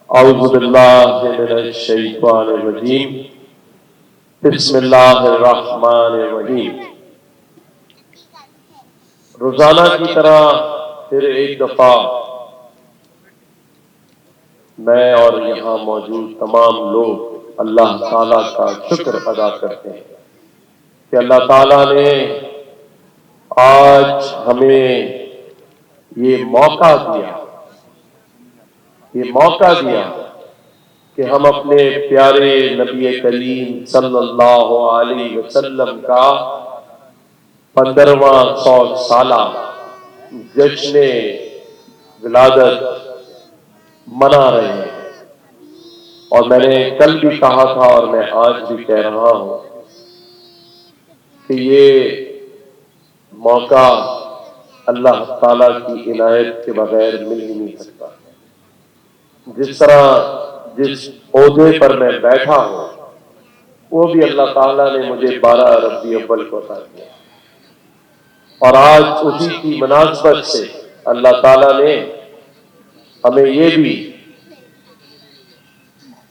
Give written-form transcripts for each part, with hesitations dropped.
اعوذ باللہ من الشیطان الرجیم بسم اللہ الرحمن الرحیم۔ روزانہ کی طرح پھر ایک دفعہ میں اور یہاں موجود تمام لوگ اللہ تعالیٰ کا شکر ادا کرتے ہیں کہ اللہ تعالیٰ نے آج ہمیں یہ موقع دیا کہ ہم اپنے پیارے نبی کریم صلی اللہ علیہ وسلم کا 15واں 100 سالہ جشن ولادت منا رہے ہیں۔ اور میں نے کل بھی کہا تھا اور میں آج بھی کہہ رہا ہوں کہ یہ موقع اللہ تعالیٰ کی عنایت کے بغیر مل ہی نہیں سکتا۔ جس طرح جس عہدے پر میں بیٹھا ہوں وہ بھی اللہ تعالیٰ نے مجھے 12 ربیع الاول کو عطا کیا، اور آج اسی کی مناسبت سے اللہ تعالیٰ نے ہمیں یہ بھی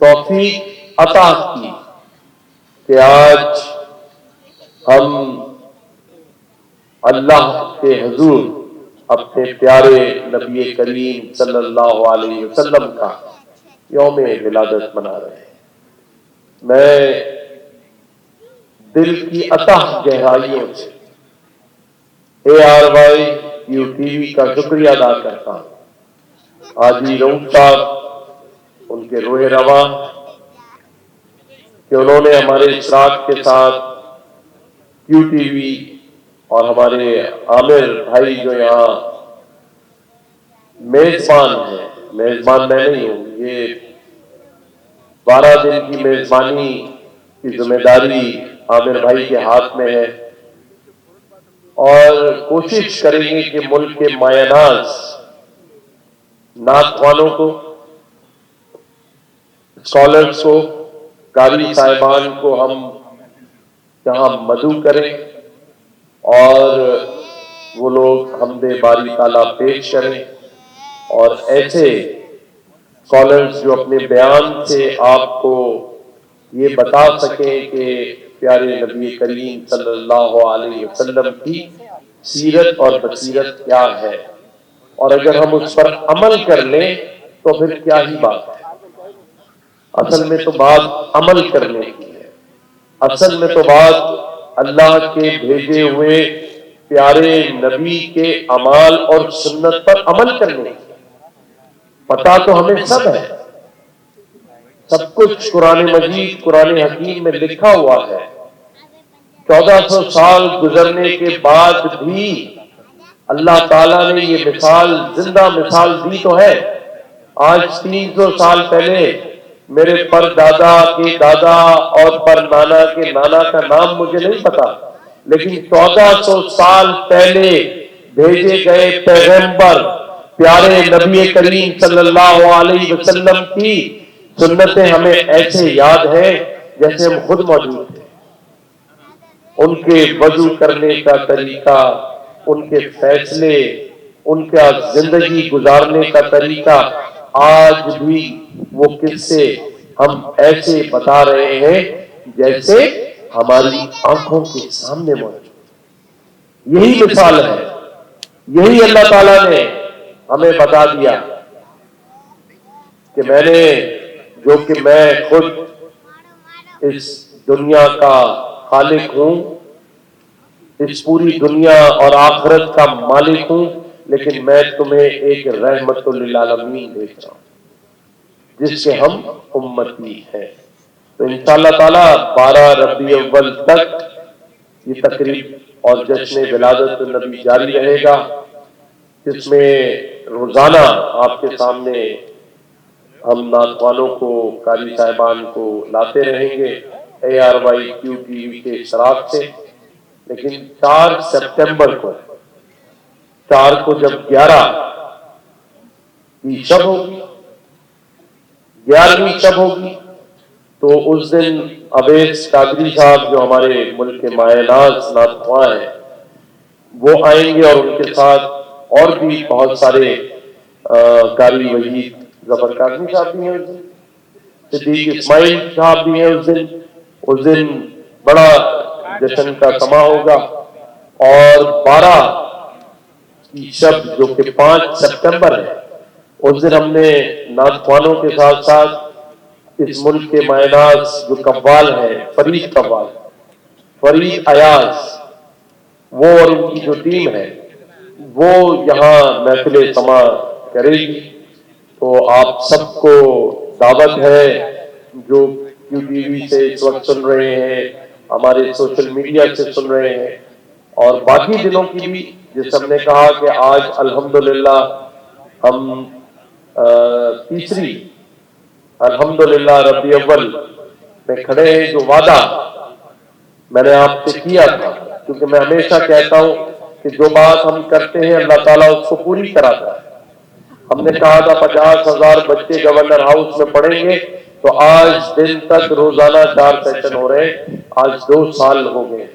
توفیق عطا کی کہ آج ہم اللہ کے حضور اپنے پیارے نبی کریم صلی اللہ علیہ وسلم کا یوم ولادت منا رہے ہیں۔ میں دل کی اتح گہرائیوں سے ARY UTV کا شکریہ ادا کرتا ہوں۔ حاجی رؤوف صاحب ان کے روح رواں کہ انہوں نے ہمارے اشراق کے ساتھ QTV اور ہمارے عامر بھائی جو یہاں میزبان ہیں، میزبان میں نہیں ہوں، یہ 12 دن کی میزبانی کی ذمہ داری عامر بھائی کے ہاتھ میں ہے، اور کوشش کریں گے کہ ملک کے مایہ ناز نعت خوانوں کو، اسکالرز کو، قاری صاحبان کو ہم یہاں مدعو کریں اور وہ لوگ حمد باری تعالیٰ پیش کریں، اور ایسے اسکالرز جو اپنے بیان سے آپ کو یہ بتا سکیں کہ پیارے نبی کریم صلی اللہ علیہ وسلم کی سیرت اور بصیرت کیا ہے، اور اگر ہم اس پر عمل کر لیں تو پھر کیا ہی بات ہے۔ اصل میں تو بات عمل کرنے کی ہے، اصل میں تو بات اللہ کے بھیجے ہوئے پیارے نبی کے اعمال اور سنت پر عمل کرنے کی۔ پتہ تو ہمیں سب ہے، سب کچھ قرآن مجید قرآن حکیم میں لکھا ہوا ہے۔ 1400 سال گزرنے کے بعد بھی اللہ تعالیٰ نے یہ مثال، زندہ مثال دی تو ہے۔ آج 300 سال پہلے میرے پر دادا کے دادا اور پر نانا کے نانا کا نام مجھے نہیں پتا، لیکن 1400 سال پہلے بھیجے گئے پیغمبر پیارے نبی کریم صلی اللہ علیہ وسلم کی سنتیں ہمیں ایسے یاد ہیں جیسے ہم خود موجود تھے۔ ان کے وضو کرنے کا طریقہ، ان کے فیصلے، ان کا زندگی گزارنے کا طریقہ، آج بھی وہ قصے ہم ایسے بتا رہے ہیں جیسے ہماری آنکھوں کے سامنے موجود۔ یہی مثال ہے، یہی اللہ تعالیٰ نے ہمیں بتا دیا کہ میں خود اس دنیا کا خالق ہوں، اس پوری دنیا اور آخرت کا مالک ہوں، لیکن میں تمہیں ایک رحمت للعالمین بھیج رہا ہوں جس کے ہم امتی ہیں۔ تو انشاءاللہ تعالیٰ 12 ربیع الاول تک یہ تقریب اور جشن ولادت النبی جاری رہے گا، جس میں روزانہ آپ کے سامنے ہم نعت خوانوں کو، قاری صاحبان کو لاتے رہیں گے ARY QTV کے اشتراک سے۔ لیکن 4 سپٹمبر کو، 4 کو جب 11 کی شب ہوگی، 11ویں شب ہوگی، تو اس دن اویس قادری صاحب جو ہمارے ملک کے مایہ ناز نعت خواں ہیں وہ آئیں گے، اور ان کے ساتھ اور بھی بہت سارے قاری وحید ظفر کاظمی صاحب بھی ہیں اس دن، صدیق اسماعیل صاحب بھی ہیں اس دن بڑا جشن کا سما ہوگا۔ اور 12 کی شب جو کہ 5 سپٹمبر ہے، اس دن ہم نے نعت خوانوں کے ساتھ ساتھ اس ملک کے مائناز جو قوال ہے، فرید قوال، فرید ایاز، وہ اور ان کی جو ٹیم ہے وہ یہاں محفل سما کرے گی۔ تو آپ سب کو دعوت ہے جو کیو ٹی وی سے اس وقت سن رہے ہیں، ہمارے سوشل میڈیا سے سن رہے ہیں، اور باقی دنوں کی بھی، جس ہم نے کہا کہ آج الحمدللہ ہم تیسری الحمدللہ ربیع اول میں کھڑے ہیں۔ جو وعدہ میں نے آپ سے کیا تھا، کیونکہ میں ہمیشہ کہتا ہوں کہ جو بات ہم کرتے ہیں اللہ تعالیٰ اس کو پوری کراتا ہے۔ ہم نے کہا تھا 50,000 بچے گورنر ہاؤس میں پڑھیں گے، تو آج دن تک روزانہ 4 سیشن ہو رہے ہیں، آج 2 سال ہو گئے۔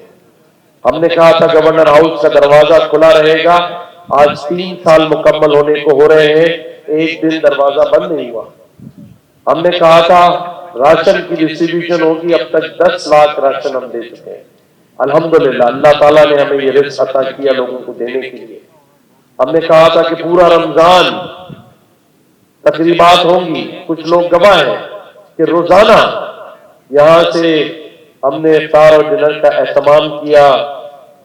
ہم نے کہا تھا گورنر ہاؤس کا دروازہ کھلا رہے گا، آج 3 سال مکمل ہونے کو ہو رہے ہیں، ایک دن دروازہ بند نہیں ہوا۔ ہم نے کہا تھا راشن کی ڈسٹریبیوشن ہوگی، اب تک 10 لاکھ راشن ہم دے چکے ہیں۔ الحمدللہ اللہ تعالیٰ نے ہمیں یہ رزق عطا کیا لوگوں کو دینے کے لیے۔ ہم نے کہا تھا کہ پورا رمضان تقریبات ہوں گی، کچھ لوگ گواہ ہیں کہ روزانہ یہاں سے ہم نے افطار اور ڈنر کا اہتمام کیا،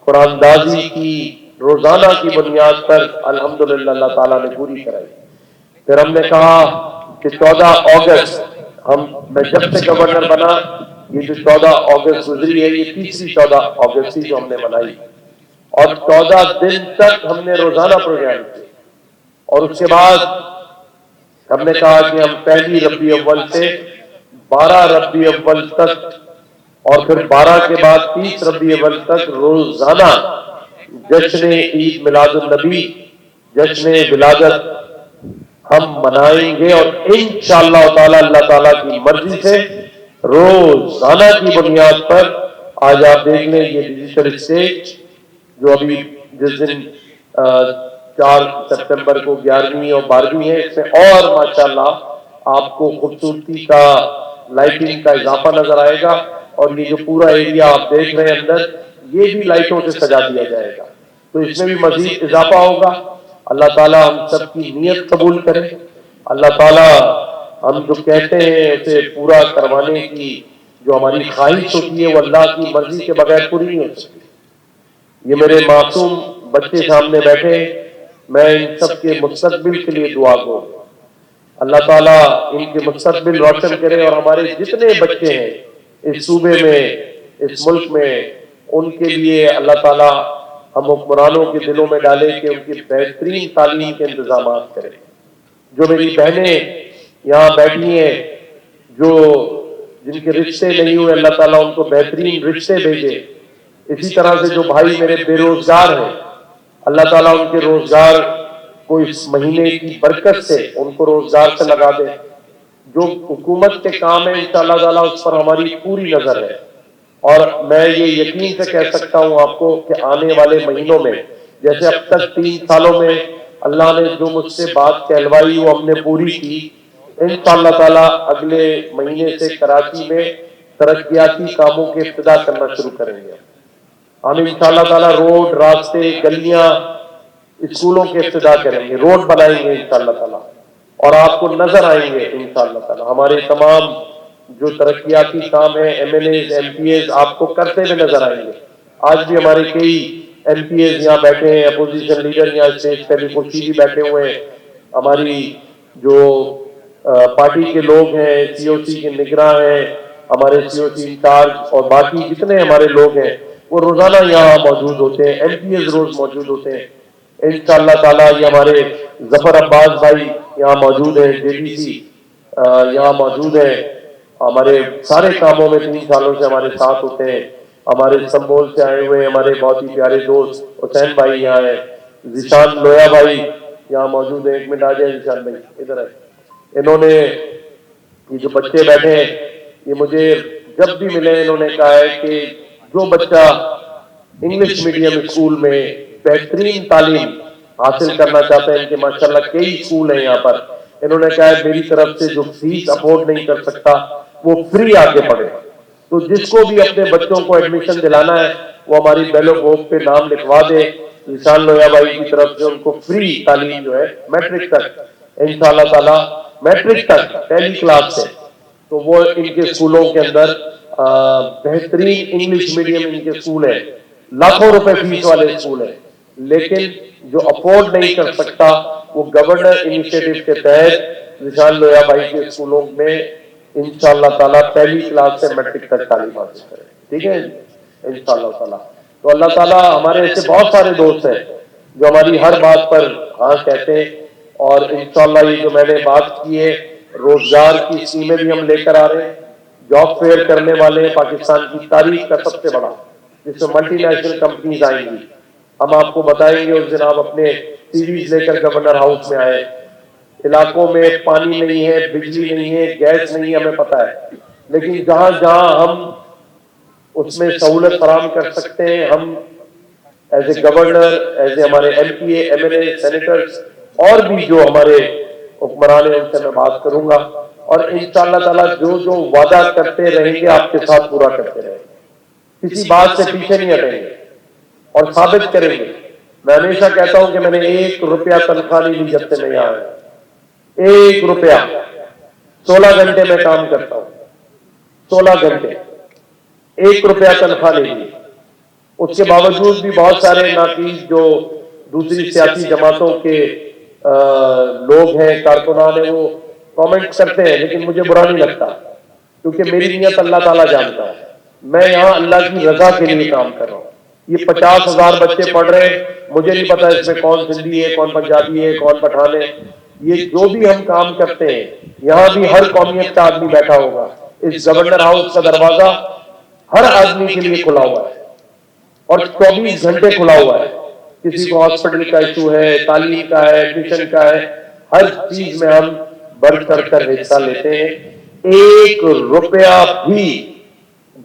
قرآن دازی کی، روزانہ کی بنیاد پر الحمدللہ اللہ تعالیٰ نے پوری کرائی۔ پھر ہم نے کہا کہ 14 اگست میں جب سے گورنر بنا، یہ جو 14 اگست گزری ہے، یہ تیسری 14 اگست تھی جو ہم نے منائی، اور 14 دن تک ہم نے روزانہ پروگرام کیے۔ اور اس کے بعد ہم نے کہا کہ ہم پہلی ربیع اول سے 12 ربیع اول تک، اور پھر 12 کے بعد 30 ربیع اول تک روزانہ جشن عید میلاد النبی، جشن ولادت ہم منائیں گے، اور انشاءاللہ تعالی اللہ تعالیٰ کی مرضی سے روزانہ کی بنیاد پر آج آپ دیکھ لیں یہ ڈیجیٹل اسٹیج جو ابھی جس دن 4 سپٹمبر کو 11ویں اور 12ویں ہے، اس میں اور ماشاءاللہ آپ کو خوبصورتی کا، لائٹنگ کا اضافہ نظر آئے گا، اور یہ جو پورا ایریا آپ دیکھ رہے ہیں اندر، یہ بھی لائٹوں سے سجا دیا جائے گا، تو اس میں بھی مزید اضافہ ہوگا۔ اللہ تعالیٰ ہم سب کی نیت قبول کرے، اللہ تعالیٰ ہم جو کہتے ہیں اسے پورا کروانے کی جو ہماری خواہش ہوتی ہے وہ اللہ کی مرضی کے بغیر پوری نہیں ہو سکتی۔ یہ میرے معصوم بچے سامنے بیٹھے، میں ان سب کے مستقبل کے لیے دعا گو، اللہ تعالیٰ ان کے مستقبل روشن کرے، اور ہمارے جتنے بچے ہیں اس صوبے میں، اس ملک میں، ان کے لیے اللہ تعالیٰ ہم حکمرانوں کے دلوں میں ڈالے کہ ان کی بہترین تعلیم کے انتظامات کرے۔ جو میری بہنیں یہاں بیٹھی ہیں جو جن کے رشتے نہیں ہوئے، اللہ تعالیٰ ان کو بہترین رشتے بھیجے۔ اسی طرح سے جو بھائی میرے بے روزگار ہیں، اللہ تعالیٰ ان کے روزگار کو اس مہینے کی برکت سے ان کو روزگار سے لگا دے۔ جو حکومت کے کام ہیں انشاءاللہ تعالیٰ اس پر ہماری پوری نظر ہے، اور میں یہ یقین سے کہہ سکتا ہوں آپ کو کہ آنے والے مہینوں میں، جیسے اب تک 3 سالوں میں اللہ نے جو مجھ سے بات کہلوائی وہ ہم نے پوری کی، انشاءاللہ تعالیٰ اگلے مہینے سے کراچی میں ترقیاتی کاموں کے ابتدا کرنا شروع کریں گے۔ ہم انشاءاللہ تعالیٰ روڈ، راستے، گلیاں، اسکولوں کے ابتدا کریں گے، روڈ بنائیں گے انشاءاللہ تعالیٰ، اور آپ کو نظر آئیں گے انشاءاللہ تعالیٰ ہمارے تمام جو ترقیاتی کام ہیں، MLAs, MPs آپ کو کرتے ہوئے نظر آئیں گے۔ آج بھی ہمارے کئی ایم پی ایز یہاں بیٹھے ہیں، اپوزیشن لیڈر یہاں اسٹیج پہ بھی خوشی بھی بیٹھے ہوئے ہیں، ہماری جو پارٹی کے لوگ ہیں، سی او سی کے نگراں ہیں، ہمارے سی او سی انچارج، اور باقی جتنے ہمارے لوگ ہیں وہ روزانہ یہاں موجود ہوتے ہیں، ایم پی ایز روز موجود ہوتے ہیں۔ انشاءاللہ تعالیٰ یہ ہمارے ظفر عباس بھائی یہاں موجود ہیں، جے ڈی سی یہاں موجود ہیں، ہمارے سارے کاموں میں 3 سالوں سے ہمارے ساتھ ہوتے ہیں۔ ہمارے سنبول سے آئے ہوئے ہمارے بہت ہی پیارے دوست حسین بھائی یہاں ہیں، ذیشان لویا بھائی یہاں موجود ہیں، 1 منٹ آ جائے ذیشان بھائی ادھر ہے۔ انہوں نے یہ جو بچے بیٹھے ہیں یہ مجھے جب بھی ملے انہوں نے کہا ہے کہ جو بچہ انگلش میڈیم اسکول میں بہترین تعلیم حاصل کرنا چاہتے ہیں، ان کے ماشاءاللہ کئی اسکول ہیں یہاں پر، انہوں نے کہا ہے میری طرف سے جو فیس افورڈ نہیں کر سکتا وہ فری آ کے پڑھے. تو جس کو بھی اپنے بچوں کو ایڈمیشن دلانا ہے وہ ہماری بیلو گوپ پہ نام لکھوا دے. ذیشان لوہیا بھائی کی طرف سے ان کو فری تعلیم جو ہے میٹرک تک انشاءاللہ تعالی میٹرک تک پہلی کلاس سے. تو وہ ان کے اسکولوں کے اندر بہترین انگلش میڈیم ان کے اسکول ہیں, لاکھوں روپے فیس والے اسکول ہیں, لیکن جو افورڈ نہیں کر سکتا وہ گورنر انیشیٹو کے تحت ذیشان لوہیا بھائی کے اسکولوں میں انشاءاللہ تعالیٰ پہلی کلاس سے میٹرک تک تعلیم حاصل کرے. ٹھیک ہے انشاءاللہ تعالیٰ. تو اللہ تعالیٰ ہمارے ایسے بہت سارے دوست ہیں جو ہماری ہر بات پر ہاں کہتے ہیں, اور انشاءاللہ یہ جو میں نے بات کی ہے روزگار کی اسکیمیں بھی ہم لے کر آ رہے ہیں. جاب فیئر کرنے والے ہیں پاکستان کی تاریخ کا سب سے بڑا, جس میں ملٹی نیشنل کمپنیز آئیں گی. ہم آپ کو بتائیں گے اس دن آپ اپنے سیریز لے کر گورنر ہاؤس میں آئے. علاقوں میں پانی نہیں ہے, بجلی نہیں ہے, گیس نہیں ہے, ہمیں پتا ہے, لیکن جہاں جہاں ہم اس میں سہولت فراہم کر سکتے ہیں ہم as a governor, as a ہمارے M P A, M L A, senators اور بھی جو ہمارے حکمران ہیں ان سے میں بات کروں گا, اور انشاءاللہ تعالیٰ جو جو وعدہ کرتے رہیں گے آپ کے ساتھ پورا کرتے رہیں گے, کسی بات سے پیچھے نہیں ہٹیں گے اور ثابت کریں گے. میں ہمیشہ کہتا ہوں کہ میں نے 1 روپیہ تنخواہ نہیں لی جب سے میں یہاں آیا. 1 روپیہ 16 گھنٹے میں کام کرتا ہوں, 16 گھنٹے 1 روپیہ تنخواہ نہیں لی. اس کے باوجود بھی بہت سارے ناقص جو دوسری سیاسی جماعتوں کے لوگ ہیں, کارکنان ہیں, وہ کامنٹ کرتے ہیں, لیکن مجھے برا نہیں لگتا کیونکہ میری نیت اللہ تعالیٰ جانتا ہے. میں یہاں اللہ کی رضا کے لیے کام کر رہا ہوں. یہ 50,000 بچے پڑھ رہے ہیں, مجھے نہیں پتا اس میں کون سندھی ہے, کون پنجابی ہے, کون پٹھان ہے. یہ جو بھی ہم کام کرتے ہیں یہاں بھی ہر قومیت کا آدمی بیٹھا ہوگا. اس گورنر ہاؤس کا دروازہ ہر آدمی کے لیے کھلا ہوا ہے اور 24 گھنٹے کھلا ہوا ہے. کسی کو ہاسپٹل کا ایشو ہے, تعلیم کا ہے, ایڈمیشن کا ہے, ہر چیز میں ہم بڑھ چڑھ کر حصہ لیتے ہیں. 1 روپیہ بھی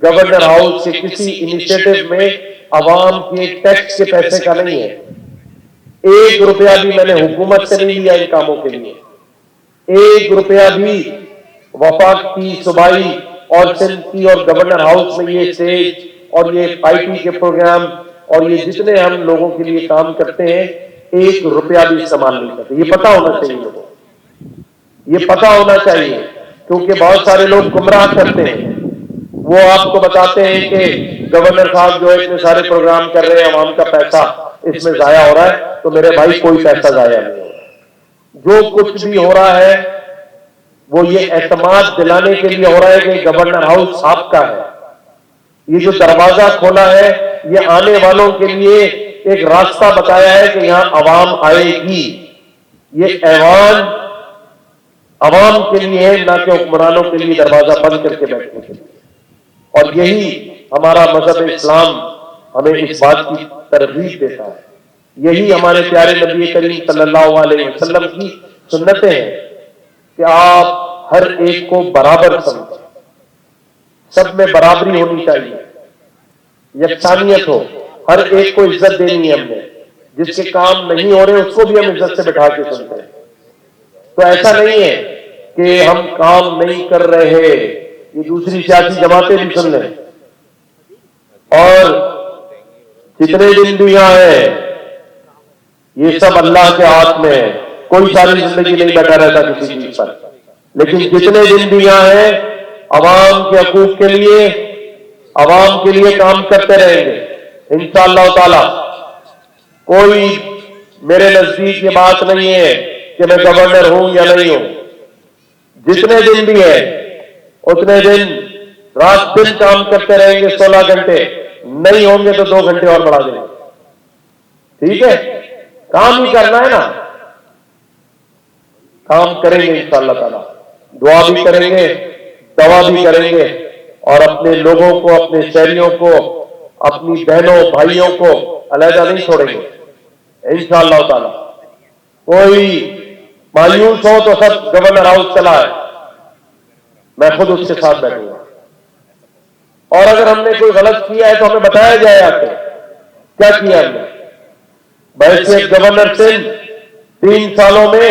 گورنر ہاؤس کے کسی انیشیٹو میں عوام کے ٹیکس کے پیسے کا نہیں ہے. 1 روپیہ بھی میں نے حکومت سے نہیں لیا ان کاموں کے لیے. 1 روپیہ بھی وفاق کی, صوبائی اور سندھ کی اور گورنر ہاؤس میں یہ اسٹیج اور یہ آئی ٹی کے پروگرام اور یہ جتنے ہم لوگوں کے لیے کام کرتے ہیں 1 روپیہ بھی استعمال نہیں کرتے. یہ پتا ہونا چاہیے لوگوں کو, یہ پتا ہونا چاہیے, کیونکہ بہت سارے لوگ گمراہ کرتے ہیں. وہ آپ کو بتاتے ہیں کہ گورنر صاحب جو اتنے سارے پروگرام کر رہے ہیں عوام کا پیسہ اس میں ضائع ہو رہا ہے. تو میرے بھائی کوئی پیسہ ضائع نہیں ہو رہا. جو کچھ بھی ہو رہا ہے وہ یہ اعتماد دلانے کے لیے ہو رہا ہے کہ گورنر ہاؤس آپ کا ہے. یہ جو دروازہ کھولا ہے یہ آنے والوں کے لیے ایک راستہ بتایا ہے کہ یہاں عوام آئے گی. یہ ایوان عوام کے لیے ہے, نہ کہ حکمرانوں کے لیے دروازہ بند کر کے بیٹھنے کے لیے. اور یہی ہمارا مذہب اسلام ہمیں اس بات کی ترغیب دیتا ہے. یہی ہمارے پیارے نبی کریم صلی اللہ علیہ وسلم کی سنتیں ہیں کہ آپ ہر ایک کو برابر سمجھیں, سب میں برابری ہونی چاہیے, یکسانیت ہو, ہر ایک کو عزت دینی ہے. ہم نے جس کے کام نہیں ہو رہے اس کو بھی ہم عزت سے بٹھا کے سنتے ہیں. تو ایسا نہیں ہے کہ ہم کام نہیں کر رہے, یہ دوسری سیاسی جماعتیں بھی سن لیں. اور جتنے دن بھی یہاں ہیں یہ سب اللہ کے ہاتھ میں ہے. کوئی ساری زندگی نہیں بیٹھا رہتا کسی چیز پر, لیکن جتنے دن بھی یہاں ہیں عوام کے حقوق کے لیے, عوام کے لیے کام کرتے رہیں گے انشاءاللہ تعالی. کوئی میرے نزدیک یہ بات نہیں ہے کہ میں گورنر ہوں یا نہیں ہوں. جتنے دن بھی ہے اتنے دن رات دن کام کرتے رہیں گے 16 گھنٹے. نہیں ہوں گے تو 2 گھنٹے اور بڑھا دیں گے. ٹھیک ہے, کام ہی کرنا ہے نا, کام کریں گے انشاءاللہ تعالی. دعا بھی کریں گے, دوا بھی کریں گے, اور اپنے لوگوں کو, اپنے شہریوں کو, اپنی بہنوں بھائیوں کو علیحدہ نہیں چھوڑیں گے انشاءاللہ تعالی. کوئی مایوس ہو تو سب گورنر ہاؤس چلا ہے, میں خود اس کے ساتھ بیٹھوں گا. اور اگر ہم نے کوئی غلط کیا ہے تو ہمیں بتایا جائے آ کے کیا کیا ہم نے. بحیثیت گورنر سندھ 3 سالوں میں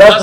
10